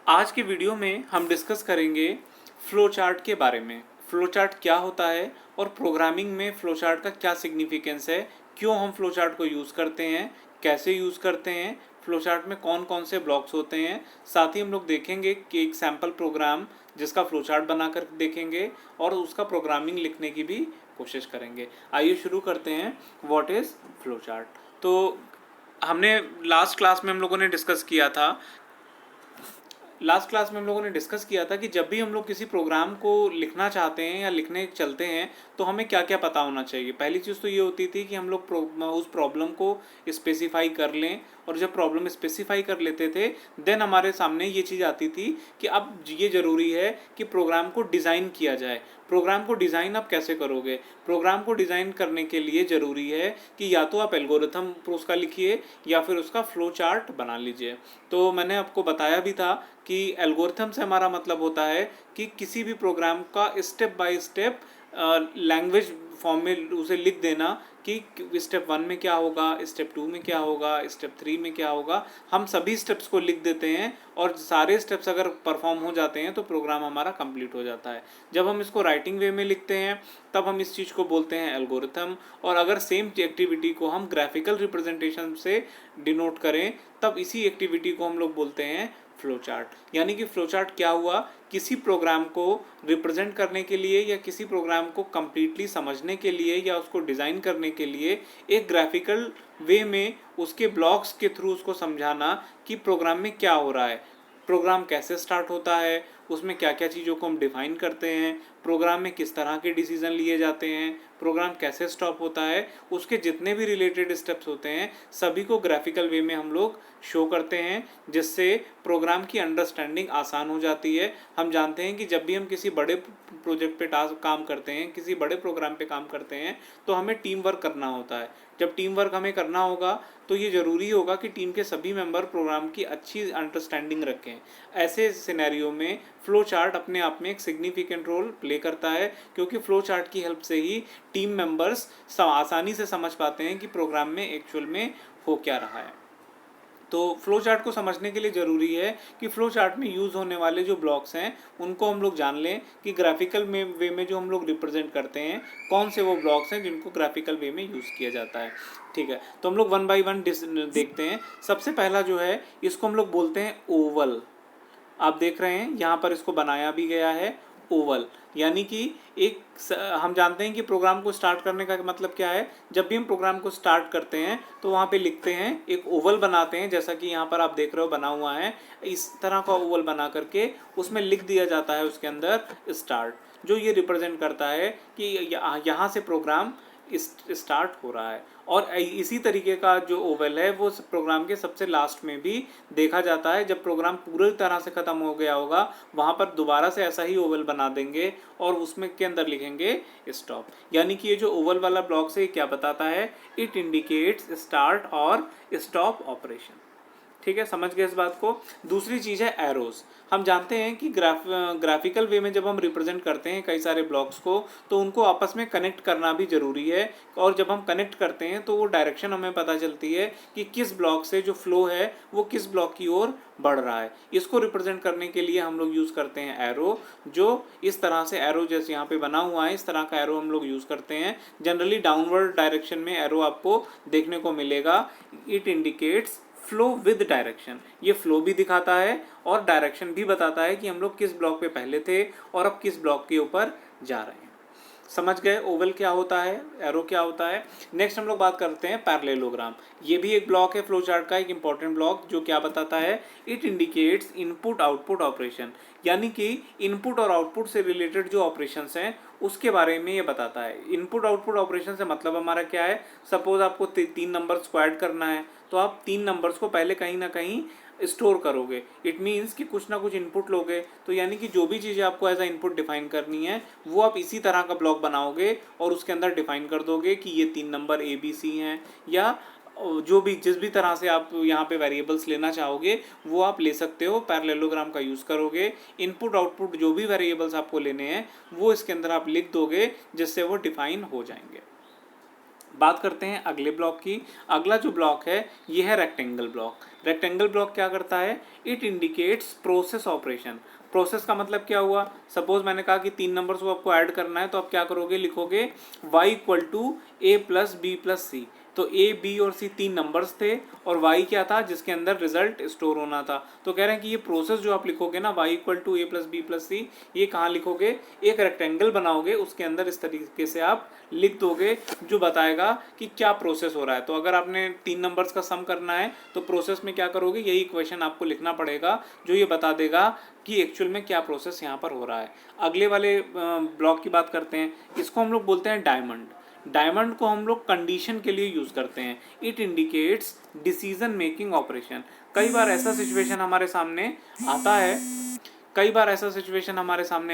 आज के वीडियो में हम डिस्कस करेंगे फ्लो चार्ट के बारे में। फ्लो चार्ट क्या होता है और प्रोग्रामिंग में फ्लो चार्ट का क्या सिग्निफिकेंस है, क्यों हम फ्लो चार्ट को यूज़ करते हैं, कैसे यूज़ करते हैं, फ्लो चार्ट में कौन कौन से ब्लॉक्स होते हैं। साथ ही हम लोग देखेंगे कि एक सैम्पल प्रोग्राम जिसका फ्लो चार्ट बनाकर देखेंगे और उसका प्रोग्रामिंग लिखने की भी कोशिश करेंगे। आइए शुरू करते हैं। What is flow chart. तो हमने लास्ट क्लास में हम लोगों ने डिस्कस किया था हम लोगों ने डिस्कस किया था कि जब भी हम लोग किसी प्रोग्राम को लिखना चाहते हैं या लिखने चलते हैं तो हमें क्या क्या पता होना चाहिए। पहली चीज़ तो ये होती थी कि हम लोग उस प्रॉब्लम को स्पेसिफाई कर लें, और जब प्रॉब्लम स्पेसिफाई कर लेते थे देन हमारे सामने ये चीज़ आती थी कि अब ये ज़रूरी है कि प्रोग्राम को डिज़ाइन किया जाए। प्रोग्राम को डिज़ाइन आप कैसे करोगे? प्रोग्राम को डिज़ाइन करने के लिए ज़रूरी है कि या तो आप एल्गोरिथम उसका लिखिए या फिर उसका फ्लो चार्ट बना लीजिए। तो मैंने आपको बताया भी था कि एल्गोरिथम से हमारा मतलब होता है कि किसी भी प्रोग्राम का step by step language form में उसे लिख देना कि स्टेप 1 में क्या होगा, स्टेप 2 में क्या होगा, स्टेप 3 में क्या होगा। हम सभी स्टेप्स को लिख देते हैं और सारे स्टेप्स अगर परफॉर्म हो जाते हैं तो प्रोग्राम हमारा कंप्लीट हो जाता है। जब हम इसको राइटिंग वे में लिखते हैं तब हम इस चीज़ को बोलते हैं एल्गोरिथम। और अगर सेम एक्टिविटी को हम ग्राफिकल रिप्रेजेंटेशन से डिनोट करें तब इसी एक्टिविटी को हम लोग बोलते हैं फ्लो चार्ट। यानी कि फ्लो चार्ट क्या हुआ, किसी प्रोग्राम को रिप्रेजेंट करने के लिए या किसी प्रोग्राम को कम्प्लीटली समझने के लिए या उसको डिज़ाइन करने के लिए एक ग्राफिकल वे में उसके ब्लॉक्स के थ्रू उसको समझाना कि प्रोग्राम में क्या हो रहा है, प्रोग्राम कैसे स्टार्ट होता है, उसमें क्या क्या चीज़ों को हम डिफ़ाइन करते हैं, प्रोग्राम में किस तरह के डिसीजन लिए जाते हैं, प्रोग्राम कैसे स्टॉप होता है, उसके जितने भी रिलेटेड स्टेप्स होते हैं सभी को ग्राफिकल वे में हम लोग शो करते हैं, जिससे प्रोग्राम की अंडरस्टैंडिंग आसान हो जाती है। हम जानते हैं कि जब भी हम किसी बड़े प्रोजेक्ट पे काम करते हैं, किसी बड़े प्रोग्राम पे काम करते हैं तो हमें टीम वर्क करना होता है। जब टीम वर्क हमें करना होगा तो ये ज़रूरी होगा कि टीम के सभी मेंबर प्रोग्राम की अच्छी अंडरस्टैंडिंग रखें। ऐसे सिनेरियो में फ्लो चार्ट अपने आप में एक सिग्निफिकेंट रोल प्ले करता है, क्योंकि फ्लो चार्ट की हेल्प से ही टीम मेंबर्स आसानी से समझ पाते हैं कि प्रोग्राम में एक्चुअल में हो क्या रहा है। तो फ्लो चार्ट को समझने के लिए ज़रूरी है कि फ्लो चार्ट में यूज़ होने वाले जो ब्लॉक्स हैं उनको हम लोग जान लें कि ग्राफिकल वे में जो हम लोग रिप्रेजेंट करते हैं कौन से वो ब्लॉक्स हैं जिनको ग्राफिकल वे में यूज़ किया जाता है। ठीक है, तो हम लोग वन बाई वन देखते हैं। सबसे पहला जो है इसको हम लोग बोलते हैं ओवल। आप देख रहे हैं यहाँ पर इसको बनाया भी गया है ओवल। यानी कि हम जानते हैं कि प्रोग्राम को स्टार्ट करने का मतलब क्या है। जब भी हम प्रोग्राम को स्टार्ट करते हैं तो वहाँ पे लिखते हैं, एक ओवल बनाते हैं, जैसा कि यहाँ पर आप देख रहे हो बना हुआ है। इस तरह का ओवल बना करके उसमें लिख दिया जाता है उसके अंदर स्टार्ट, जो ये रिप्रेजेंट करता है कि यहाँ से प्रोग्राम स्टार्ट हो रहा है। और इसी तरीके का जो ओवल है वो प्रोग्राम के सबसे लास्ट में भी देखा जाता है। जब प्रोग्राम पूरी तरह से ख़त्म हो गया होगा वहाँ पर दोबारा से ऐसा ही ओवल बना देंगे और उसमें के अंदर लिखेंगे स्टॉप। यानी कि ये जो ओवल वाला ब्लॉक से क्या बताता है, इट इंडिकेट्स स्टार्ट और स्टॉप ऑपरेशन। ठीक है, समझ गए इस बात को। दूसरी चीज़ है एरोज। हम जानते हैं कि ग्राफिकल वे में जब हम रिप्रेजेंट करते हैं कई सारे ब्लॉक्स को तो उनको आपस में कनेक्ट करना भी ज़रूरी है। और जब हम कनेक्ट करते हैं तो वो डायरेक्शन हमें पता चलती है कि किस ब्लॉक से जो फ्लो है वो किस ब्लॉक की ओर बढ़ रहा है। इसको रिप्रेजेंट करने के लिए हम लोग यूज़ करते हैं एरो, जो इस तरह से एरो जैसे यहाँ पे बना हुआ है इस तरह का एरो हम लोग यूज़ करते हैं। जनरली डाउनवर्ड डायरेक्शन में एरो आपको देखने को मिलेगा। It indicates flow with direction. ये फ्लो भी दिखाता है और डायरेक्शन भी बताता है कि हम लोग किस ब्लॉक पे पहले थे और अब किस ब्लॉक के ऊपर जा रहे हैं। समझ गए ओवल क्या होता है, एरो क्या होता है। नेक्स्ट हम लोग बात करते हैं पैरेललोग्राम। ये भी एक ब्लॉक है फ्लो चार्ट का, एक इंपॉर्टेंट ब्लॉक, जो क्या बताता है, it indicates input output operation. यानी कि इनपुट और आउटपुट से रिलेटेड जो ऑपरेशंस हैं उसके बारे में ये बताता है। इनपुट आउटपुट ऑपरेशन से मतलब हमारा क्या है, सपोज आपको 3 नंबर्स को ऐड करना है तो आप 3 नंबर्स को पहले कहीं ना कहीं स्टोर करोगे। इट मीन्स कि कुछ ना कुछ इनपुट लोगे, तो यानी कि जो भी चीज़ें आपको एज अ इनपुट डिफाइन करनी है वो आप इसी तरह का ब्लॉक बनाओगे और उसके अंदर डिफाइन कर दोगे कि ये 3 नंबर ABC हैं, या जो भी जिस भी तरह से आप यहाँ पे वेरिएबल्स लेना चाहोगे वो आप ले सकते हो। पैरेललोग्राम का यूज़ करोगे, इनपुट आउटपुट जो भी वेरिएबल्स आपको लेने हैं वो इसके अंदर आप लिख दोगे जिससे वो डिफाइन हो जाएंगे। बात करते हैं अगले ब्लॉक की। अगला जो ब्लॉक है ये है रेक्टेंगल ब्लॉक। रेक्टेंगल ब्लॉक क्या करता है? It indicates process operation. Process का मतलब क्या हुआ? सपोज मैंने कहा कि 3 नंबर्स को आपको ऐड करना है, तो आप क्या करोगे? लिखोगे y equal to A plus B plus C. तो ए, बी और सी 3 नंबर्स थे और y क्या था? जिसके अंदर रिजल्ट स्टोर होना था। तो कह रहे हैं कि ये प्रोसेस जो आप लिखोगे ना, y equal to A plus B plus C, ये कहाँ लिखोगे? एक रेक्टेंगल बनाओगे, उसके अंदर इस तरीके से आप लिख दोगे, जो बताएगा कि क्या प्रोसेस हो रहा है। तो अगर आपने 3 नंबर्स का सम करना है तो प्रोसेस में क्या करोगे? यही इक्वेशन आपको लिखना पड़ेगा, जो ये बता देगा कि एक्चुअल में क्या प्रोसेस यहाँ पर हो रहा है। अगले वाले ब्लॉक की बात करते हैं। इसको हम लोग बोलते हैं डायमंड। डायमंड को हम लोग कंडीशन के लिए यूज करते हैं। It indicates decision making operation. कई बार ऐसा सिचुएशन हमारे सामने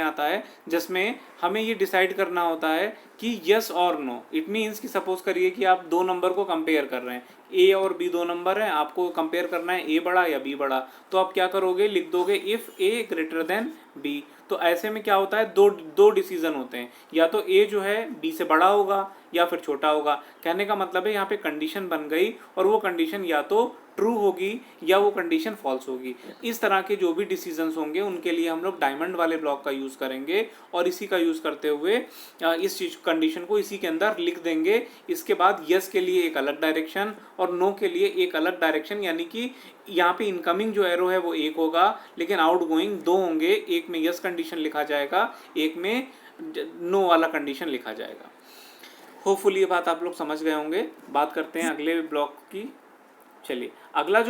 आता है, जिसमें हमें ये डिसाइड करना होता है कि यस और नो। इट मीन्स कि सपोज करिए कि आप 2 नंबर को कंपेयर कर रहे हैं, ए और बी 2 नंबर हैं, आपको कंपेयर करना है ए बड़ा या बी बड़ा। तो आप क्या करोगे? लिख दोगे if A greater than B. तो ऐसे में क्या होता है? दो डिसीजन होते हैं, या तो ए जो है बी से बड़ा होगा या फिर छोटा होगा। कहने का मतलब है यहाँ पे कंडीशन बन गई और वो कंडीशन या तो ट्रू होगी या वो कंडीशन फॉल्स होगी। इस तरह के जो भी डिसीजंस होंगे उनके लिए हम लोग डायमंड वाले ब्लॉक का यूज़ करेंगे और इसी का यूज़ करते हुए इस चीज कंडीशन को इसी के अंदर लिख देंगे। इसके बाद यस के लिए एक अलग डायरेक्शन और नो के लिए एक अलग डायरेक्शन, यानी कि यहाँ पे इनकमिंग जो एरो है वो एक होगा लेकिन आउटगोइंग 2 होंगे। एक में यस कंडीशन लिखा जाएगा, एक में नो वाला कंडीशन लिखा जाएगा। होपफुली ये बात आप लोग समझ गए होंगे। बात करते हैं अगले ब्लॉक की। चलिए अगला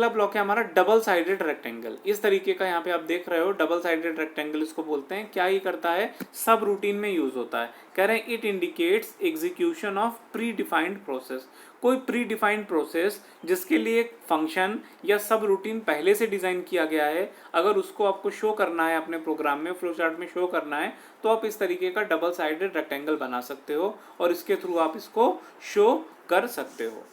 ब्लॉक है हमारा डबल साइडेड रेक्टेंगल। इस तरीके का यहाँ पे आप देख रहे हो, डबल साइडेड रेक्टेंगल इसको बोलते हैं। क्या ये करता है? सब रूटीन में यूज होता है। कह रहे हैं it indicates execution of pre defined process. कोई प्री डिफाइंड प्रोसेस जिसके लिए एक फंक्शन या सब रूटीन पहले से डिजाइन किया गया है, अगर उसको आपको शो करना है अपने प्रोग्राम में, फ्लो चार्ट में शो करना है, तो आप इस तरीके का डबल साइडेड रेक्टेंगल बना सकते हो और इसके थ्रू आप इसको शो कर सकते हो।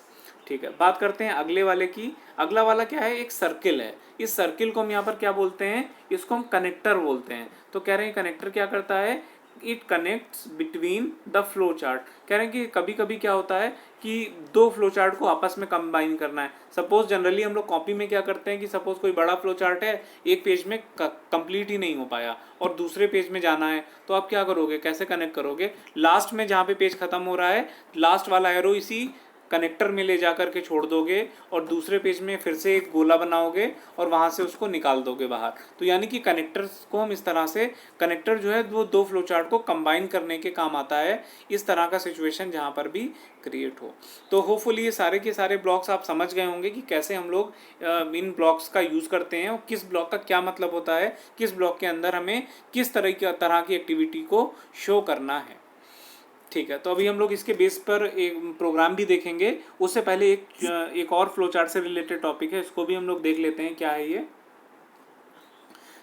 ठीक है, बात करते हैं अगले वाले की। अगला वाला क्या है? एक सर्किल है। इस सर्किल को हम यहाँ पर क्या बोलते हैं? इसको हम कनेक्टर बोलते हैं। तो कह रहे हैं कनेक्टर क्या करता है? It connects between the flow chart. कह रहे हैं कि कभी कभी क्या होता है कि 2 फ्लो चार्ट को आपस में कंबाइन करना है। सपोज जनरली हम लोग कॉपी में क्या करते हैं कि सपोज कोई बड़ा फ्लो चार्ट है, एक पेज में कंप्लीट ही नहीं हो पाया और दूसरे पेज में जाना है, तो आप क्या करोगे? कैसे कनेक्ट करोगे? लास्ट में जहाँ पे पेज खत्म हो रहा है, लास्ट वाला एरो इसी कनेक्टर में ले जाकर के छोड़ दोगे और दूसरे पेज में फिर से एक गोला बनाओगे और वहां से उसको निकाल दोगे बाहर। तो यानी कि कनेक्टर्स को हम इस तरह से, कनेक्टर जो है वो 2 फ्लो चार्ट को कंबाइन करने के काम आता है। इस तरह का सिचुएशन जहां पर भी क्रिएट हो। तो होपफुली ये सारे के सारे ब्लॉक्स आप समझ गए होंगे कि कैसे हम लोग इन ब्लॉक्स का यूज करते हैं और किस ब्लॉक का क्या मतलब होता है, किस ब्लॉक के अंदर हमें किस तरह की एक्टिविटी को शो करना है। ठीक है, तो अभी हम लोग इसके बेस पर एक प्रोग्राम भी देखेंगे। उससे पहले एक और फ्लो चार्ट से रिलेटेड टॉपिक है, इसको भी हम लोग देख लेते हैं क्या है ये।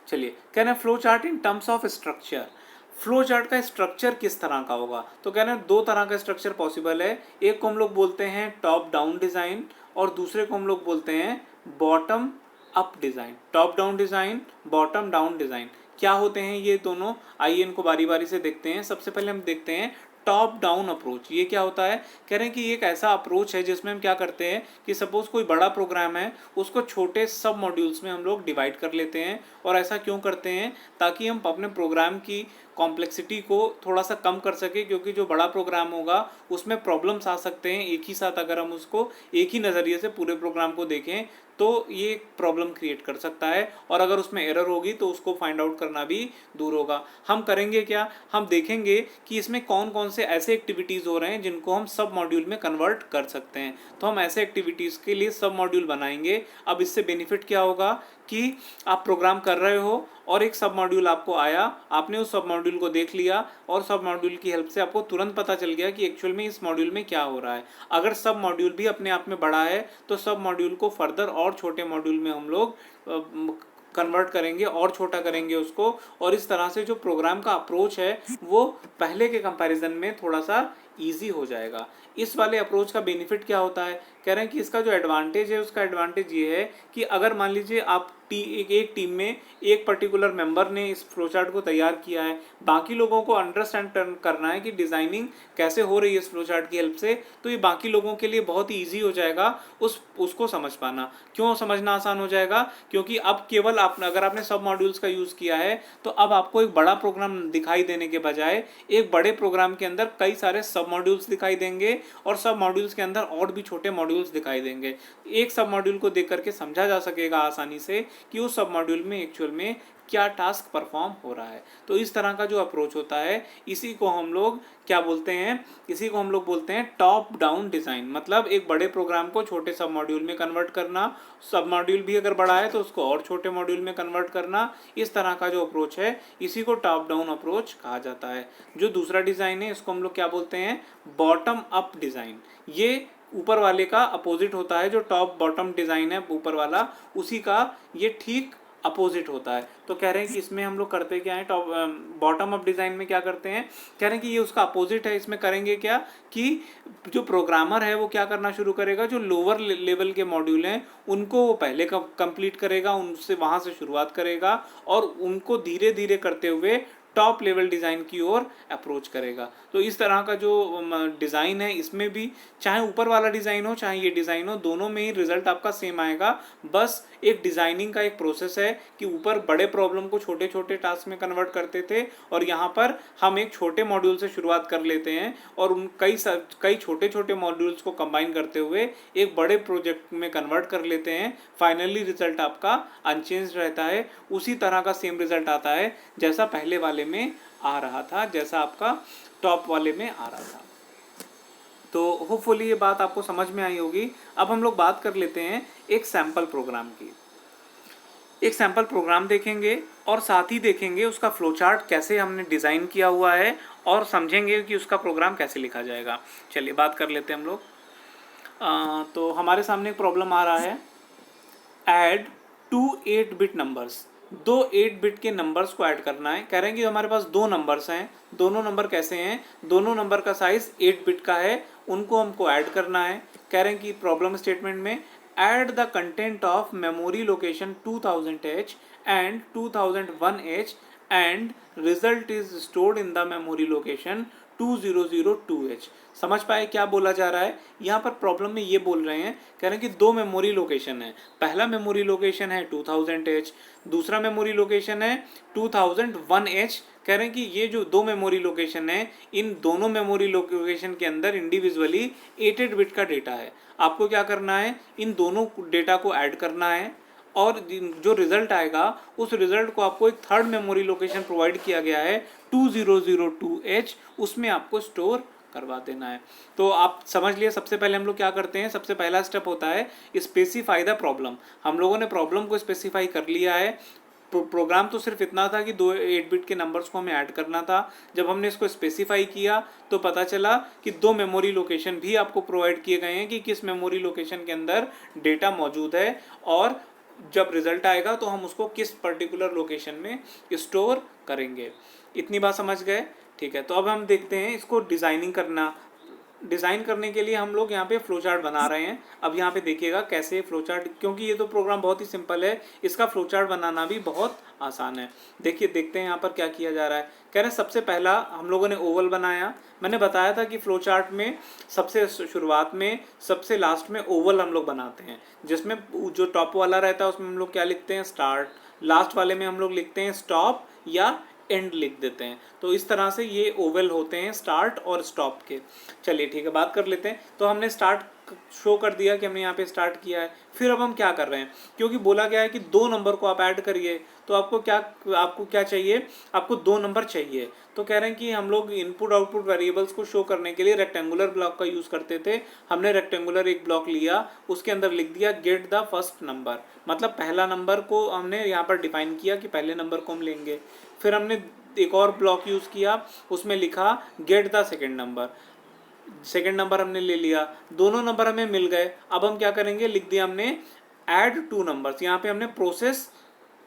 चलिए, कह रहे हैं flow chart in terms of structure. Flow chart का स्ट्रक्चर किस तरह का होगा? तो कह रहे हैं 2 तरह का स्ट्रक्चर पॉसिबल है। एक को हम लोग बोलते हैं टॉप डाउन डिजाइन और दूसरे को हम लोग बोलते हैं bottom up design. Top down design, bottom down design, क्या होते हैं ये दोनों? आइए इनको बारी बारी से देखते हैं। सबसे पहले हम देखते हैं टॉप डाउन अप्रोच। ये क्या होता है? कह रहे हैं कि ये एक ऐसा अप्रोच है जिसमें हम क्या करते हैं कि सपोज कोई बड़ा प्रोग्राम है, उसको छोटे सब मॉड्यूल्स में हम लोग डिवाइड कर लेते हैं। और ऐसा क्यों करते हैं? ताकि हम अपने प्रोग्राम की कॉम्प्लेक्सिटी को थोड़ा सा कम कर सके, क्योंकि जो बड़ा प्रोग्राम होगा उसमें प्रॉब्लम्स आ सकते हैं एक ही साथ। अगर हम उसको एक ही नज़रिए से पूरे प्रोग्राम को देखें तो ये प्रॉब्लम क्रिएट कर सकता है, और अगर उसमें एरर होगी तो उसको फाइंड आउट करना भी दूर होगा। हम करेंगे क्या? हम देखेंगे कि इसमें कौन कौन से ऐसे एक्टिविटीज़ हो रहे हैं जिनको हम सब मॉड्यूल में कन्वर्ट कर सकते हैं। तो हम ऐसे एक्टिविटीज़ के लिए सब मॉड्यूल बनाएंगे। अब इससे बेनिफिट क्या होगा कि आप प्रोग्राम कर रहे हो और एक सब मॉड्यूल आपको आया, आपने उस सब मॉड्यूल को देख लिया और सब मॉड्यूल की हेल्प से आपको तुरंत पता चल गया कि एक्चुअल में इस मॉड्यूल में क्या हो रहा है। अगर सब मॉड्यूल भी अपने आप में बड़ा है तो सब मॉड्यूल को फर्दर और छोटे मॉड्यूल में हम लोग कन्वर्ट करेंगे और छोटा करेंगे उसको, और इस तरह से जो प्रोग्राम का अप्रोच है वो पहले के कंपैरिजन में थोड़ा सा ईजी हो जाएगा। इस वाले अप्रोच का बेनिफिट क्या होता है? कह रहे हैं कि इसका जो एडवांटेज है, उसका एडवांटेज ये है कि अगर मान लीजिए आप एक टीम में एक पर्टिकुलर मेंबर ने इस फ्लो चार्ट को तैयार किया है, बाकी लोगों को अंडरस्टैंड करना है कि डिज़ाइनिंग कैसे हो रही है इस फ्लो चार्ट की हेल्प से, तो ये बाकी लोगों के लिए बहुत ही ईजी हो जाएगा उसको समझ पाना। क्यों समझना आसान हो जाएगा? क्योंकि अब केवल अगर आपने सब मॉड्यूल्स का यूज़ किया है तो अब आपको एक बड़ा प्रोग्राम दिखाई देने के बजाय एक बड़े प्रोग्राम के अंदर कई सारे सब मॉड्यूल्स दिखाई देंगे और सब मॉड्यूल्स के अंदर और भी छोटे मॉड्यूल्स दिखाई देंगे। एक सब मॉड्यूल को देख करके समझा जा सकेगा आसानी से कि उस सब मॉड्यूल में एक्चुअल में क्या टास्क परफॉर्म हो रहा है। तो इस तरह का जो अप्रोच होता है इसी को हम लोग क्या बोलते हैं? इसी को हम लोग बोलते हैं टॉप डाउन डिज़ाइन। मतलब एक बड़े प्रोग्राम को छोटे सब मॉड्यूल में कन्वर्ट करना, सब मॉड्यूल भी अगर बड़ा है तो उसको और छोटे मॉड्यूल में कन्वर्ट करना, इस तरह का जो अप्रोच है इसी को टॉप डाउन अप्रोच कहा जाता है। जो दूसरा डिज़ाइन है इसको हम लोग क्या बोलते हैं? Bottom up design. ये ऊपर वाले का अपोजिट होता है। जो टॉप बॉटम डिज़ाइन है ऊपर वाला, उसी का ये ठीक अपोजिट होता है। तो कह रहे हैं कि इसमें हम लोग करते क्या है? टॉप बॉटम अप डिज़ाइन में क्या करते हैं? कह रहे हैं कि ये उसका अपोजिट है। इसमें करेंगे क्या कि जो प्रोग्रामर है वो क्या करना शुरू करेगा, जो लोअर लेवल के मॉड्यूल हैं उनको वो पहले कंप्लीट करेगा, उनसे वहाँ से शुरुआत करेगा और उनको धीरे धीरे करते हुए टॉप लेवल डिज़ाइन की ओर अप्रोच करेगा। तो इस तरह का जो डिज़ाइन है इसमें भी चाहे ऊपर वाला डिज़ाइन हो चाहे ये डिज़ाइन हो, दोनों में ही रिजल्ट आपका सेम आएगा। बस एक डिज़ाइनिंग का एक प्रोसेस है कि ऊपर बड़े प्रॉब्लम को छोटे छोटे टास्क में कन्वर्ट करते थे और यहाँ पर हम एक छोटे मॉड्यूल से शुरुआत कर लेते हैं और उन कई छोटे छोटे मॉड्यूल्स को कंबाइन करते हुए एक बड़े प्रोजेक्ट में कन्वर्ट कर लेते हैं। फाइनली रिजल्ट आपका अनचेंज रहता है, उसी तरह का सेम रिजल्ट आता है जैसा पहले वाले में आ रहा था, जैसा आपका टॉप वाले में आ रहा था। तो होपफुली ये बात आपको समझ में आई होगी। अब हम लोग बात कर लेते हैं एक सैम्पल प्रोग्राम की। एक सैम्पल प्रोग्राम देखेंगे और साथ ही देखेंगे उसका फ्लो चार्ट कैसे हमने डिज़ाइन किया हुआ है और समझेंगे कि उसका प्रोग्राम कैसे लिखा जाएगा। चलिए बात कर लेते हैं हम लोग। तो हमारे सामने एक प्रॉब्लम आ रहा है, ऐड 2 8-बिट नंबर्स। दो 8-बिट के नंबर्स को ऐड करना है। कह रहे हैं कि हमारे पास दो नंबर्स हैं, दोनों नंबर कैसे हैं? दोनों नंबर का साइज 8-बिट का है, उनको हमको ऐड करना है। कह रहे हैं कि प्रॉब्लम स्टेटमेंट में add the content of memory location 2000H and 2001H and result is stored in the memory location 2002H। समझ पाए क्या बोला जा रहा है? यहाँ पर प्रॉब्लम में ये बोल रहे हैं, कह रहे हैं कि दो मेमोरी लोकेशन है। पहला मेमोरी लोकेशन है 2000H, दूसरा मेमोरी लोकेशन है 2001H। कह रहे हैं कि ये जो दो मेमोरी लोकेशन है, इन दोनों मेमोरी लोकेशन के अंदर इंडिविजुअली 8-बिट का डेटा है। आपको क्या करना है? इन दोनों डेटा को ऐड करना है और जो रिजल्ट आएगा उस रिजल्ट को आपको एक थर्ड मेमोरी लोकेशन प्रोवाइड किया गया है 2002H, उसमें आपको स्टोर करवा देना है। तो आप समझ लिए, सबसे पहले हम लोग क्या करते हैं? सबसे पहला स्टेप होता है स्पेसिफाई द प्रॉब्लम। हम लोगों ने प्रॉब्लम को स्पेसिफाई कर लिया है। प्रोग्राम तो सिर्फ इतना था कि दो 8-बिट के नंबर्स को हमें ऐड करना था। जब हमने इसको स्पेसिफाई किया तो पता चला कि दो मेमोरी लोकेशन भी आपको प्रोवाइड किए गए हैं कि किस मेमोरी लोकेशन के अंदर डेटा मौजूद है और जब रिजल्ट आएगा तो हम उसको किस पर्टिकुलर लोकेशन में स्टोर करेंगे। इतनी बात समझ गए? ठीक है, तो अब हम देखते हैं इसको डिज़ाइनिंग करना। डिज़ाइन करने के लिए हम लोग यहाँ पे फ्लो चार्ट बना रहे हैं। अब यहाँ पे देखिएगा कैसे फ्लो चार्ट, क्योंकि ये तो प्रोग्राम बहुत ही सिंपल है, इसका फ्लो चार्ट बनाना भी बहुत आसान है। देखिए देखते हैं यहाँ पर क्या किया जा रहा है। कह रहे हैं सबसे पहला हम लोगों ने ओवल बनाया। मैंने बताया था कि फ्लो चार्ट में सबसे शुरुआत में सबसे लास्ट में ओवल हम लोग बनाते हैं, जिसमें जो टॉप वाला रहता है उसमें हम लोग क्या लिखते हैं? स्टार्ट। लास्ट वाले में हम लोग लिखते हैं स्टॉप या एंड लिख देते हैं। तो इस तरह से ये ओवल होते हैं स्टार्ट और स्टॉप के। चलिए ठीक है, बात कर लेते हैं। तो हमने स्टार्ट शो कर दिया कि हमने यहाँ पे स्टार्ट किया है। फिर अब हम क्या कर रहे हैं? क्योंकि बोला गया है कि दो नंबर को आप ऐड करिए, तो आपको क्या चाहिए? आपको दो नंबर चाहिए। तो कह रहे हैं कि हम लोग इनपुट आउटपुट वेरिएबल्स को शो करने के लिए रेक्टेंगुलर ब्लॉक का यूज़ करते थे। हमने रेक्टेंगुलर एक ब्लॉक लिया, उसके अंदर लिख दिया गेट द फर्स्ट नंबर। मतलब पहला नंबर को हमने यहाँ पर डिफाइन किया कि पहले नंबर को हम लेंगे। फिर हमने एक और ब्लॉक यूज़ किया, उसमें लिखा get the second number. Second number हमने ले लिया, दोनों नंबर हमें मिल गए। अब हम क्या करेंगे? लिख दिया हमने ऐड 2 नंबर्स। यहाँ पे हमने प्रोसेस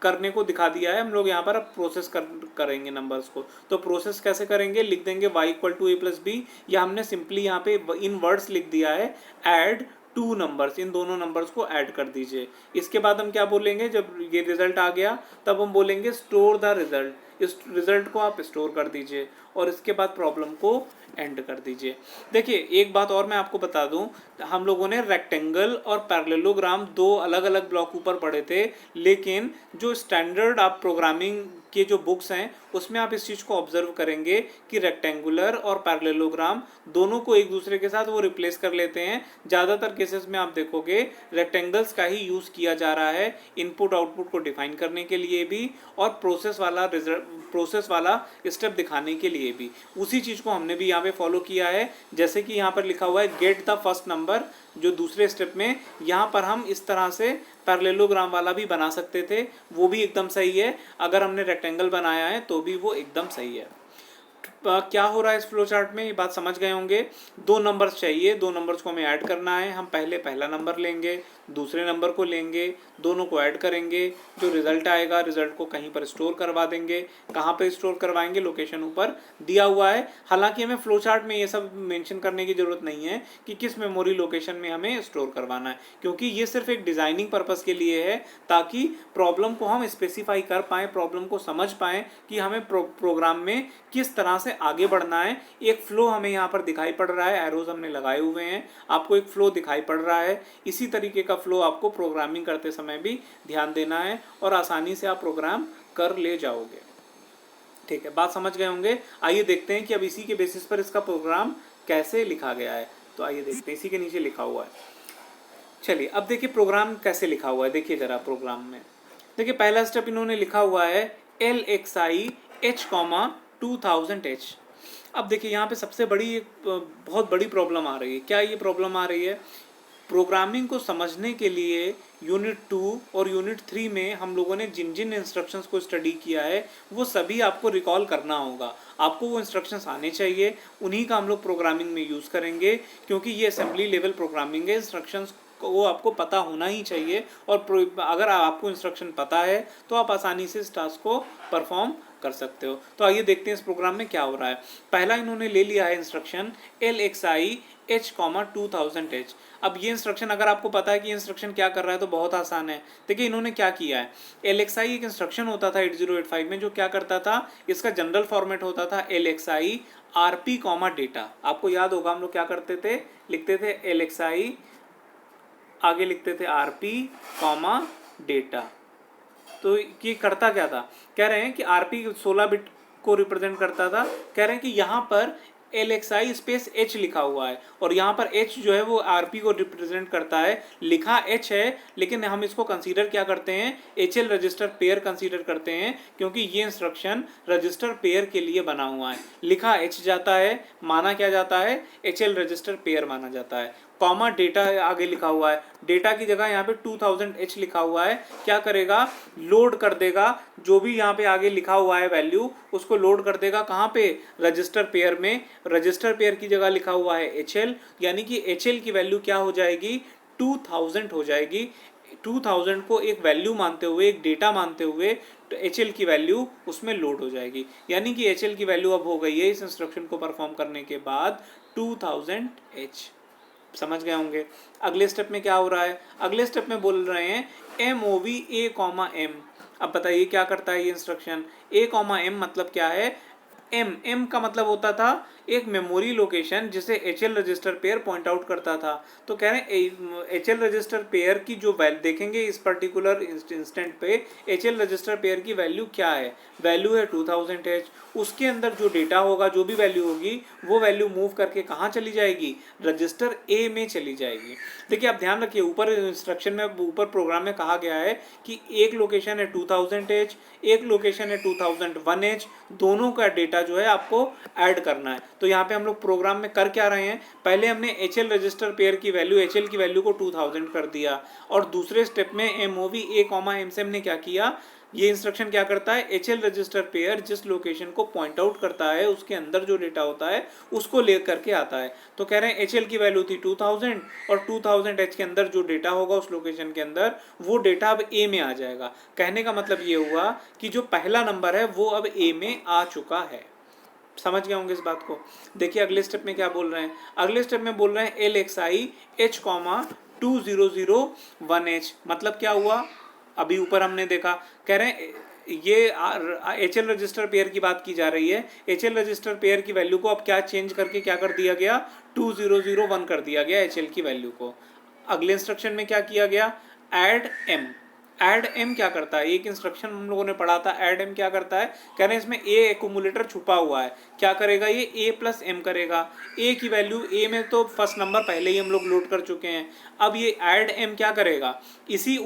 करने को दिखा दिया है। हम लोग यहाँ पर अब प्रोसेस करेंगे नंबर्स को। तो प्रोसेस कैसे करेंगे? लिख देंगे y = a + b, या हमने सिंपली यहाँ पे इन वर्ड्स लिख दिया है ऐड टू नंबर्स, इन दोनों नंबर्स को ऐड कर दीजिए। इसके बाद हम क्या बोलेंगे, जब ये रिजल्ट आ गया तब हम बोलेंगे स्टोर द रिजल्ट। इस रिजल्ट को आप स्टोर कर दीजिए और इसके बाद प्रॉब्लम को एंड कर दीजिए। देखिए एक बात और मैं आपको बता दूं, हम लोगों ने रेक्टेंगल और पैरेललोग्राम दो अलग अलग ब्लॉक ऊपर पढ़े थे, लेकिन जो स्टैंडर्ड आप प्रोग्रामिंग के जो बुक्स हैं उसमें आप इस चीज़ को ऑब्जर्व करेंगे कि रेक्टेंगुलर और पैरेललोग्राम दोनों को एक दूसरे के साथ वो रिप्लेस कर लेते हैं। ज़्यादातर केसेस में आप देखोगे रेक्टेंगल्स का ही यूज़ किया जा रहा है इनपुट आउटपुट को डिफाइन करने के लिए भी और प्रोसेस वाला स्टेप दिखाने के लिए भी। उसी चीज़ को हमने भी यहाँ पे फॉलो किया है। जैसे कि यहाँ पर लिखा हुआ है गेट द फर्स्ट नंबर, जो दूसरे स्टेप में यहाँ पर हम इस तरह से पैरेललोग्राम वाला भी बना सकते थे, वो भी एकदम सही है। अगर हमने रेक्टेंगल बनाया है तो भी वो एकदम सही है। क्या हो रहा है इस फ्लो चार्ट में, ये बात समझ गए होंगे। दो नंबर्स चाहिए, दो नंबर्स को हमें ऐड करना है। हम पहले पहला नंबर लेंगे, दूसरे नंबर को लेंगे, दोनों को ऐड करेंगे। जो रिजल्ट आएगा रिजल्ट को कहीं पर स्टोर करवा देंगे। कहाँ पर स्टोर करवाएंगे, लोकेशन ऊपर दिया हुआ है। हालांकि हमें फ्लो चार्ट में ये सब मेंशन करने की ज़रूरत नहीं है कि किस मेमोरी लोकेशन में हमें स्टोर करवाना है, क्योंकि ये सिर्फ एक डिज़ाइनिंग पर्पज़ के लिए है ताकि प्रॉब्लम को हम स्पेसिफाई कर पाएँ, प्रॉब्लम को समझ पाएँ कि हमें प्रोग्राम में किस तरह से आगे बढ़ना है। एक फ्लो हमें यहाँ पर दिखाई पड़ रहा है, एरोज हमने लगाए हुए हैं, आपको एक फ्लो दिखाई पड़ रहा है। इसी तरीके का फ्लो आपको प्रोग्रामिंग करते समय भी ध्यान देना है और आसानी से आप प्रोग्राम कर ले जाओगे। ठीक है, बात समझ गए होंगे। आइए देखते हैं कि अब इसी के बेसिस पर इसका प्रोग्राम कैसे लिखा गया है। तो आइए देखते हैं, इसी के नीचे लिखा हुआ है। चलिए अब देखिए प्रोग्राम कैसे लिखा हुआ है। देखिए जरा प्रोग्राम में देखिए पहला स्टेप इन्होंने लिखा हुआ है LXI H, 2000H। अब देखिए यहाँ पे सबसे बड़ी एक बहुत बड़ी प्रॉब्लम आ रही है। क्या ये प्रॉब्लम आ रही है, प्रोग्रामिंग को समझने के लिए यूनिट 2 और यूनिट 3 में हम लोगों ने जिन जिन इंस्ट्रक्शंस को स्टडी किया है वो सभी आपको रिकॉल करना होगा। आपको वो इंस्ट्रक्शंस आने चाहिए, उन्हीं का हम लोग प्रोग्रामिंग में यूज़ करेंगे, क्योंकि ये असेंबली लेवल प्रोग्रामिंग है। इंस्ट्रक्शंस वो आपको पता होना ही चाहिए और अगर आपको इंस्ट्रक्शन पता है तो आप आसानी से इस टास्क को परफॉर्म कर सकते हो। तो आइए देखते हैं इस प्रोग्राम में क्या हो रहा है। पहला इन्होंने ले लिया है इंस्ट्रक्शन LXI H, 2000H। अब ये इंस्ट्रक्शन अगर आपको पता है कि ये इंस्ट्रक्शन क्या कर रहा है तो बहुत आसान है। देखिए इन्होंने क्या किया है, LXI एक इंस्ट्रक्शन होता था 8085 में जो क्या करता था, इसका जनरल फॉर्मेट होता था LXI RP, डेटा। आपको याद होगा हम लोग क्या करते थे, लिखते थे LXI, आगे लिखते थे RP, डेटा। तो ये करता क्या था, कह रहे हैं कि RP 16 बिट को रिप्रेजेंट करता था। कह रहे हैं कि यहाँ पर LXI स्पेस H लिखा हुआ है और यहाँ पर H जो है वो RP को रिप्रेजेंट करता है। लिखा H है लेकिन हम इसको कंसीडर क्या करते हैं, HL रजिस्टर पेयर कंसीडर करते हैं, क्योंकि ये इंस्ट्रक्शन रजिस्टर पेयर के लिए बना हुआ है। लिखा H जाता है, माना क्या जाता है, HL रजिस्टर पेयर माना जाता है। कॉमा डेटा आगे लिखा हुआ है, डेटा की जगह यहाँ पे 2000H लिखा हुआ है। क्या करेगा, लोड कर देगा जो भी यहाँ पे आगे लिखा हुआ है वैल्यू, उसको लोड कर देगा कहाँ पे, रजिस्टर पेयर में। रजिस्टर पेयर की जगह लिखा हुआ है HL, यानी कि HL की वैल्यू क्या हो जाएगी, 2000 हो जाएगी। 2000 को एक वैल्यू मानते हुए, एक डेटा मानते हुए, तो HL की वैल्यू उसमें लोड हो जाएगी। यानी कि HL की वैल्यू अब हो गई है इस इंस्ट्रक्शन को परफॉर्म करने के बाद 2000H। समझ गए होंगे। अगले स्टेप में क्या हो रहा है, अगले स्टेप में बोल रहे हैं MOV A, M। अब बताइए क्या करता है ये इंस्ट्रक्शन, A, M मतलब क्या है, M का मतलब होता था एक मेमोरी लोकेशन जिसे HL register pair point out करता था। तो कह रहे हैं HL रजिस्टर पेयर की जो वैल्यू देखेंगे इस पर्टिकुलर इंस्टेंट पे, HL रजिस्टर पेयर की वैल्यू क्या है, वैल्यू है 2000H। उसके अंदर जो डेटा होगा, जो भी वैल्यू होगी, वो वैल्यू मूव करके कहाँ चली जाएगी, रजिस्टर A में चली जाएगी। देखिए आप ध्यान रखिए, ऊपर इंस्ट्रक्शन में, ऊपर प्रोग्राम में कहा गया है कि एक लोकेशन है 2000H, एक लोकेशन है 2001H, दोनों का डेटा जो है आपको ऐड करना है। तो यहाँ पे हम लोग प्रोग्राम में कर क्या रहे हैं, पहले हमने HL रजिस्टर पेयर की वैल्यू, HL की वैल्यू को 2000 कर दिया, और दूसरे स्टेप में MOV A, M से हमने क्या किया, ये इंस्ट्रक्शन क्या करता है, HL रजिस्टर पेयर जिस लोकेशन को पॉइंट आउट करता है उसके अंदर जो डेटा होता है उसको ले करके आता है। तो कह रहे हैं HL की वैल्यू थी 2000 और 2000H के अंदर जो डेटा होगा उस लोकेशन के अंदर, वो डेटा अब A में आ जाएगा। कहने का मतलब ये हुआ कि जो पहला नंबर है वो अब A में आ चुका है। समझ गए होंगे इस बात को। देखिए अगले स्टेप में क्या बोल रहे हैं, अगले स्टेप में बोल रहे हैं L x I H comma 2001H, मतलब क्या हुआ, अभी ऊपर हमने देखा, कह रहे हैं ये एच एल रजिस्टर पेयर की बात की जा रही है। एच एल रजिस्टर पेयर की वैल्यू को अब क्या चेंज करके क्या कर दिया गया, 2001 कर दिया गया एच एल की वैल्यू को। अगले इंस्ट्रक्शन में क्या किया गया, ऐड एम। ऐड एम क्या करता है, एक इंस्ट्रक्शन हम लोगों ने पढ़ा था, ऐड एम क्या करता है, कह रहे हैं इसमें ए एक्यूमुलेटर छुपा हुआ है, क्या करेगा ये ए प्लस एम करेगा। ए की वैल्यू, ए में तो फर्स्ट नंबर पहले ही हम लोग लोड कर चुके हैं, अब ये ऐड एम क्या करेगा, इसी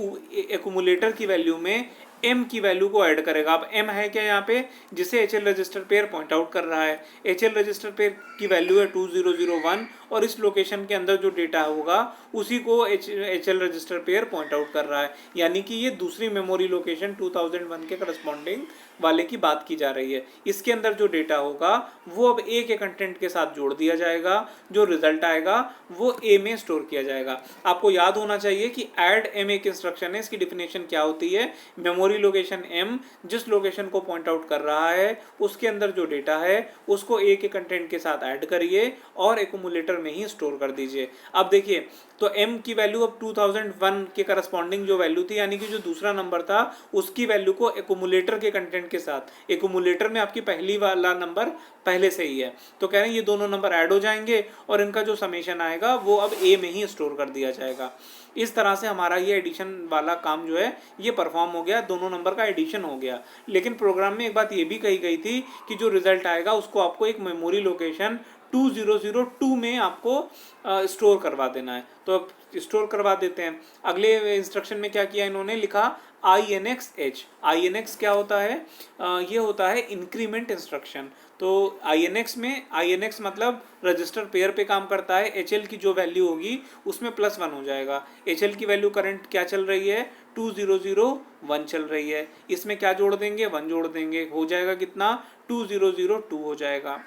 एक्यूमुलेटर की वैल्यू में m की वैल्यू को ऐड करेगा। अब m है क्या यहाँ पे, जिसे H L register pair point out कर रहा है। एच एल रजिस्टर पेयर की वैल्यू है 2001 और इस लोकेशन के अंदर जो डेटा होगा उसी को H L register pair point out कर रहा है, यानी कि ये दूसरी मेमोरी लोकेशन 2001 के करस्पॉन्डिंग वाले की बात की जा रही है। इसके अंदर जो डेटा होगा वो अब ए के कंटेंट के साथ जोड़ दिया जाएगा, जो रिजल्ट आएगा वो ए में स्टोर किया जाएगा। आपको याद होना चाहिए कि ऐड एम एक इंस्ट्रक्शन है, इसकी डिफिनेशन क्या होती है, मेमोरी लोकेशन एम जिस लोकेशन को पॉइंट आउट कर रहा है उसके अंदर जो डेटा है उसको ए के कंटेंट के साथ ऐड करिए और एक्यूमुलेटर में ही स्टोर कर दीजिए। अब देखिए तो m की वैल्यू अब 2001 के करस्पॉन्डिंग जो वैल्यू थी, यानी कि जो दूसरा नंबर था उसकी वैल्यू को एक्यूमुलेटर के कंटेंट के साथ, एक्यूमुलेटर में आपकी पहली वाला नंबर पहले से ही है, तो कह रहे हैं ये दोनों नंबर ऐड हो जाएंगे और इनका जो समेशन आएगा वो अब a में ही स्टोर कर दिया जाएगा। इस तरह से हमारा ये एडिशन वाला काम जो है ये परफॉर्म हो गया, दोनों नंबर का एडिशन हो गया। लेकिन प्रोग्राम में एक बात ये भी कही गई थी कि जो रिजल्ट आएगा उसको आपको एक मेमोरी लोकेशन 2002 में आपको स्टोर करवा देना है, तो अब स्टोर करवा देते हैं। अगले इंस्ट्रक्शन में क्या किया इन्होंने, लिखा INX-H। INX क्या होता है, ये होता है इंक्रीमेंट इंस्ट्रक्शन। तो INX में, INX मतलब रजिस्टर पेयर पे काम करता है, HL की जो वैल्यू होगी उसमें +1 हो जाएगा। HL की वैल्यू करंट क्या चल रही है, 2001 चल रही है, इसमें क्या जोड़ देंगे, 1 जोड़ देंगे, हो जाएगा कितना, 2002 हो जाएगा।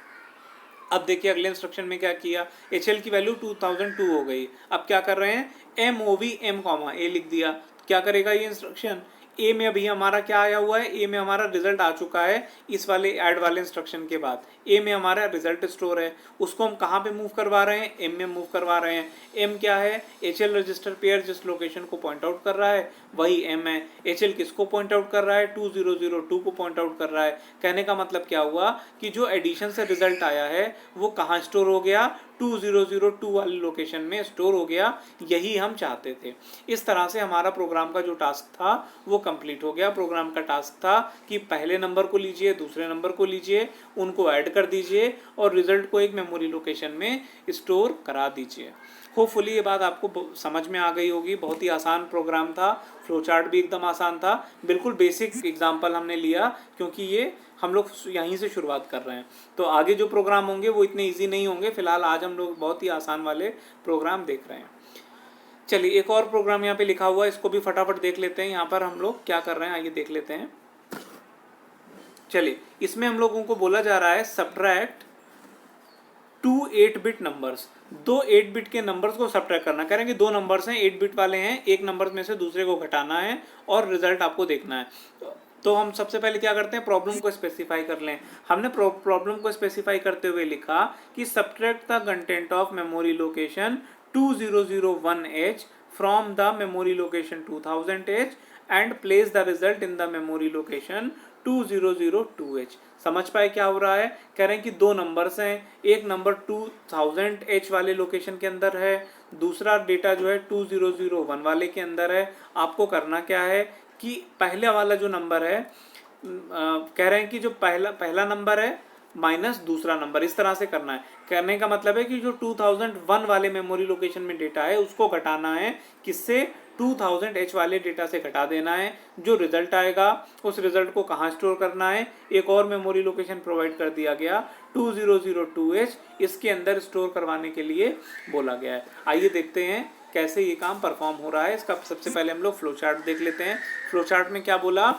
अब देखिए अगले इंस्ट्रक्शन में क्या किया, HL की वैल्यू 2002 हो गई, अब क्या कर रहे हैं, MOV M, A लिख दिया। तो क्या करेगा ये इंस्ट्रक्शन, ए में अभी हमारा क्या आया हुआ है, ए में हमारा रिजल्ट आ चुका है इस वाले ऐड वाले इंस्ट्रक्शन के बाद, ए में हमारा रिजल्ट स्टोर है, उसको हम कहाँ पे मूव करवा रहे हैं, एम में मूव करवा रहे हैं। एम क्या है, एच एल रजिस्टर पेयर जिस लोकेशन को पॉइंट आउट कर रहा है वही एम है। एच एल किसको पॉइंट आउट कर रहा है, 2002 को पॉइंट आउट कर रहा है। कहने का मतलब क्या हुआ कि जो एडिशन से रिजल्ट आया है वो कहाँ स्टोर हो गया, 2002 वाली लोकेशन में स्टोर हो गया, यही हम चाहते थे। इस तरह से हमारा प्रोग्राम का जो टास्क था वो कंप्लीट हो गया। प्रोग्राम का टास्क था कि पहले नंबर को लीजिए, दूसरे नंबर को लीजिए, उनको ऐड कर दीजिए और रिजल्ट को एक मेमोरी लोकेशन में स्टोर करा दीजिए। होपफुली ये बात आपको समझ में आ गई होगी। बहुत ही आसान प्रोग्राम था, फ्लोचार्ट भी एकदम आसान था, बिल्कुल बेसिक एग्जाम्पल हमने लिया क्योंकि ये हम लोग यहीं से शुरुआत कर रहे हैं। तो आगे जो प्रोग्राम होंगे वो इतने इजी नहीं होंगे, फिलहाल आज हम लोग बहुत ही आसान वाले प्रोग्राम देख रहे हैं। चलिए एक और प्रोग्राम यहाँ पे लिखा हुआ है, इसको भी फटाफट देख लेते हैं। यहाँ पर हम लोग क्या कर रहे हैं आइए देख लेते हैं। चलिए इसमें हम लोगों को बोला जा रहा है सब्ट्रैक्ट 2 8-बिट नंबर्स, दो 8-बिट के नंबर्स को सब्ट्रैक्ट करना। कह रहे हैं कि दो नंबर्स हैं 8-बिट वाले हैं, एक नंबर में से दूसरे को घटाना है और रिजल्ट आपको देखना है। तो हम सबसे पहले क्या करते हैं, प्रॉब्लम को स्पेसिफाई कर लें। हमने प्रॉब्लम को स्पेसिफाई करते हुए लिखा कि subtract the content of memory location 2001H from the memory location 2000H and place the result in the memory location 2002H। समझ पाए क्या हो रहा है, कह रहे हैं कि दो नंबर्स हैं, एक नंबर 2000H वाले लोकेशन के अंदर है, दूसरा डेटा जो है 2001 वाले के अंदर है। आपको करना क्या है कि पहले वाला जो नंबर है, कह रहे हैं कि जो पहला नंबर है माइनस दूसरा नंबर, इस तरह से करना है। करने का मतलब है कि जो 2001 वाले मेमोरी लोकेशन में डेटा है उसको घटाना है, किससे, 2000H वाले डेटा से घटा देना है। जो रिजल्ट आएगा उस रिजल्ट को कहाँ स्टोर करना है, एक और मेमोरी लोकेशन प्रोवाइड कर दिया गया 2002H, इसके अंदर स्टोर करवाने के लिए बोला गया है। आइए देखते हैं कैसे ये काम परफॉर्म हो रहा है। इसका सबसे पहले हम लोग फ्लो चार्ट देख लेते हैं। फ्लो चार्ट में क्या बोला,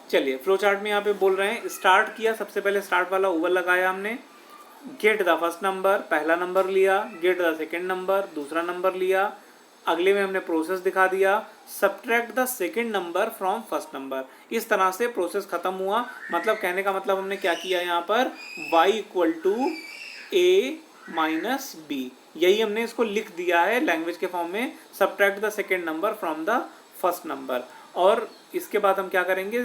चलिए फ्लो चार्ट में यहाँ पे बोल रहे हैं स्टार्ट किया, सबसे पहले स्टार्ट वाला ओवर लगाया हमने, गेट द फर्स्ट नंबर पहला नंबर लिया, गेट द सेकेंड नंबर दूसरा नंबर लिया, अगले में हमने प्रोसेस दिखा दिया, subtract the second number from first number. इस तरह से प्रोसेस खत्म हुआ। मतलब कहने का मतलब हमने क्या किया यहाँ पर, y equal to a minus B, यही हमने इसको लिख दिया है लैंग्वेज के फॉर्म में, subtract the second number from the first number. और इसके बाद हम क्या करेंगे,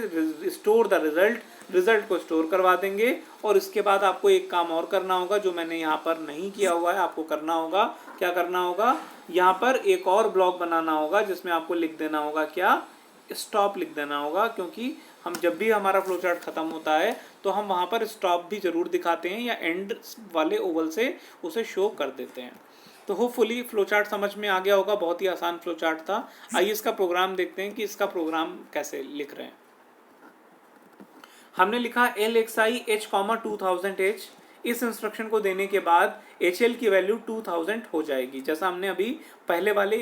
स्टोर द रिजल्ट, रिजल्ट को स्टोर करवा देंगे। और इसके बाद आपको एक काम और करना होगा जो मैंने यहाँ पर नहीं किया हुआ है, आपको करना होगा। क्या करना होगा, यहाँ पर एक और ब्लॉक बनाना होगा जिसमें आपको लिख देना होगा क्या, स्टॉप लिख देना होगा, क्योंकि हम जब भी हमारा फ्लो चार्ट खत्म होता है तो हम वहाँ पर स्टॉप भी जरूर दिखाते हैं या एंड वाले ओवल से उसे शो कर देते हैं। तो होपफुली फ्लो चार्ट समझ में आ गया होगा, बहुत ही आसान फ्लो चार्ट था। आइए इसका प्रोग्राम देखते हैं कि इसका प्रोग्राम कैसे लिख रहे हैं। हमने लिखा LXI H, 2000H। इस इंस्ट्रक्शन को देने के बाद HL की वैल्यू 2000 हो जाएगी, जैसा हमने अभी पहले वाले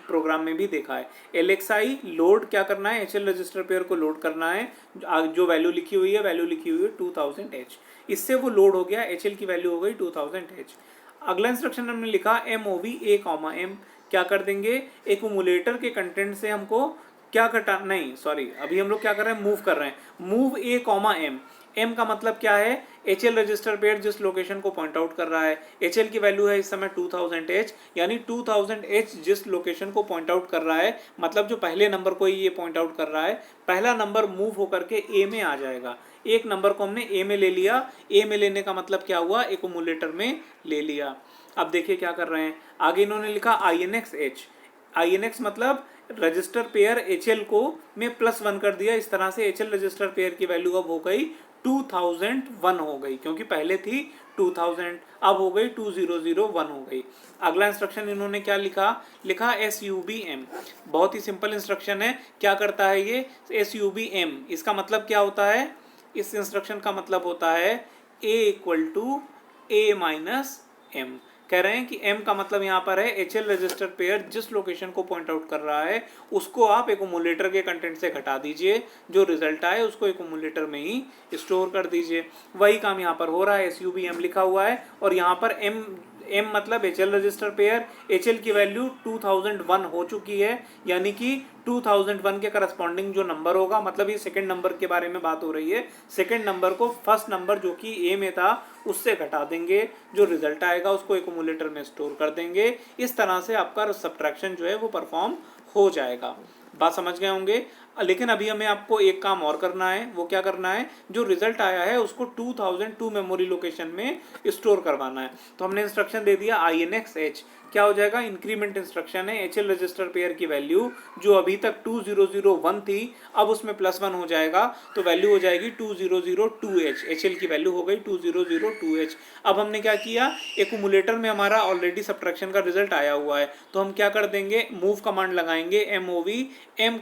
प्रोग्राम में भी देखा है। LXI लोड क्या करना है, HL रजिस्टर पेयर को लोड करना है, जो वैल्यू लिखी हुई है, वैल्यू लिखी हुई है 2000H। इससे वो लोड हो गया, HL की वैल्यू हो गई 2000H। अगला इंस्ट्रक्शन हमने लिखा MOV A, M। क्या कर देंगे, एक्यूमुलेटर के कंटेंट से हमको क्या घटा, नहीं सॉरी, अभी हम लोग क्या कर रहे हैं, मूव कर रहे हैं। Move A, M। M का मतलब क्या है, HL रजिस्टर पेयर जिस लोकेशन को पॉइंट आउट कर रहा है। HL की वैल्यू है इस समय 2000H, यानी 2000H जिस लोकेशन को पॉइंट आउट कर रहा है, मतलब जो पहले नंबर को ये पॉइंट आउट कर रहा है, पहला नंबर मूव होकर के A में आ जाएगा। एक नंबर को हमने A में ले लिया। A में लेने का मतलब क्या हुआ, एक्यूमुलेटर में ले लिया। अब देखिए क्या कर रहे हैं, आगे इन्होंने लिखा INX H। INX मतलब रजिस्टर पेयर HL को में +1 कर दिया। इस तरह से HL रजिस्टर पेयर की वैल्यू अब हो गई 2001 हो गई, क्योंकि पहले थी 2000, अब हो गई 2001 हो गई। अगला इंस्ट्रक्शन इन्होंने क्या लिखा, लिखा SUBM। बहुत ही सिंपल इंस्ट्रक्शन है। क्या करता है ये SUBM, इसका मतलब क्या होता है, इस इंस्ट्रक्शन का मतलब होता है A equal to A minus M। कह रहे हैं कि M का मतलब यहाँ पर है HL रजिस्टर पेयर जिस लोकेशन को पॉइंट आउट कर रहा है उसको आप एक्यूमुलेटर के कंटेंट से घटा दीजिए, जो रिजल्ट आए उसको एक्यूमुलेटर में ही स्टोर कर दीजिए। वही काम यहाँ पर हो रहा है, SUBM लिखा हुआ है। और यहाँ पर M मतलब HL रजिस्टर पेयर, HL की वैल्यू 2001 हो चुकी है, यानी कि 2001 के करस्पॉन्डिंग जो नंबर होगा, मतलब ये सेकंड नंबर के बारे में बात हो रही है, सेकंड नंबर को फर्स्ट नंबर जो कि A में था उससे घटा देंगे, जो रिजल्ट आएगा उसको एक्यूमुलेटर में स्टोर कर देंगे। इस तरह से आपका सब्ट्रैक्शन जो है वो परफॉर्म हो जाएगा। बात समझ गए होंगे। लेकिन अभी हमें आपको एक काम और करना है। वो क्या करना है, जो रिजल्ट आया है उसको 2002 मेमोरी लोकेशन में स्टोर करवाना है। तो हमने इंस्ट्रक्शन दे दिया INX H। क्या हो जाएगा, इंक्रीमेंट इंस्ट्रक्शन है। HL रजिस्टर पेयर की वैल्यू जो अभी तक 2001 थी, अब उसमें +1 हो जाएगा, तो वैल्यू हो जाएगी 2002H। HL की वैल्यू हो गई 2002H। अब हमने क्या किया, एक्यूमुलेटर में हमारा ऑलरेडी सब्ट्रैक्शन का रिजल्ट आया हुआ है, तो हम क्या कर देंगे, मूव कमांड लगाएंगे, MOV M,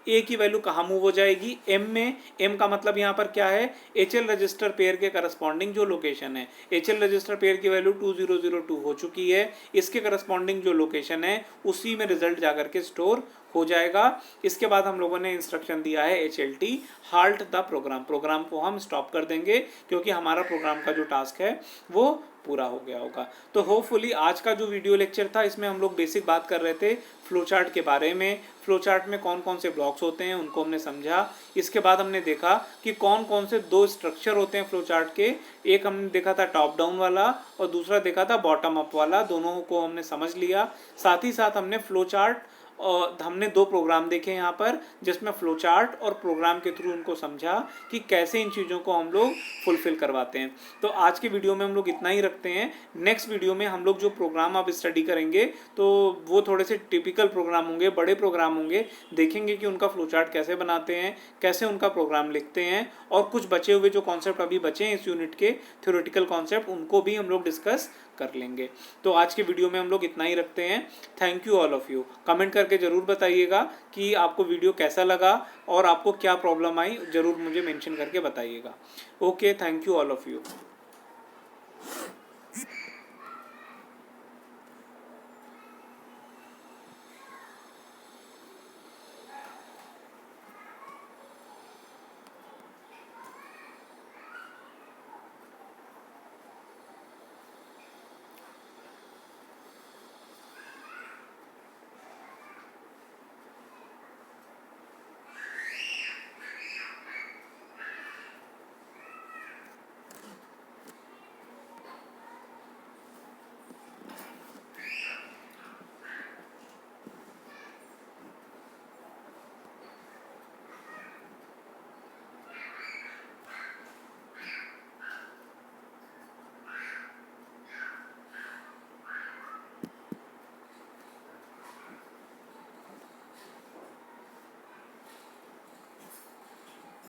A की वैल्यू कहाँ मूव हो जाएगी, M में। M का मतलब यहाँ पर क्या है, HL रजिस्टर पेयर के करस्पॉन्डिंग जो लोकेशन है, HL रजिस्टर पेयर की वैल्यू 2002 हो चुकी है, इसके करस्पॉन्डिंग जो लोकेशन है उसी में रिजल्ट जाकर के स्टोर हो जाएगा। इसके बाद हम लोगों ने इंस्ट्रक्शन दिया है HLT, halt the program. Program को हम स्टॉप कर देंगे क्योंकि हमारा प्रोग्राम का जो टास्क है वो पूरा हो गया होगा। तो होपफुली आज का जो वीडियो लेक्चर था इसमें हम लोग बेसिक बात कर रहे थे फ्लो चार्ट के बारे में। फ्लो चार्ट में कौन कौन से ब्लॉक्स होते हैं उनको हमने समझा। इसके बाद हमने देखा कि कौन कौन से दो स्ट्रक्चर होते हैं फ्लो चार्ट के। एक हमने देखा था टॉप डाउन वाला और दूसरा देखा था बॉटम अप वाला, दोनों को हमने समझ लिया। साथ ही साथ हमने फ्लो चार्ट और हमने दो प्रोग्राम देखे यहाँ पर, जिसमें फ्लो चार्ट और प्रोग्राम के थ्रू उनको समझा कि कैसे इन चीज़ों को हम लोग फुलफिल करवाते हैं। तो आज के वीडियो में हम लोग इतना ही रखते हैं। नेक्स्ट वीडियो में हम लोग जो प्रोग्राम आप स्टडी करेंगे तो वो थोड़े से टिपिकल प्रोग्राम होंगे, बड़े प्रोग्राम होंगे। देखेंगे कि उनका फ्लो चार्ट कैसे बनाते हैं, कैसे उनका प्रोग्राम लिखते हैं, और कुछ बचे हुए जो कॉन्सेप्ट अभी बचे हैं इस यूनिट के थ्योरेटिकल कॉन्सेप्ट, उनको भी हम लोग डिस्कस कर लेंगे। तो आज के वीडियो में हम लोग इतना ही रखते हैं। Thank you all of you. Comment करके ज़रूर बताइएगा कि आपको वीडियो कैसा लगा और आपको क्या प्रॉब्लम आई, ज़रूर मुझे मेंशन करके बताइएगा। Okay, thank you all of you.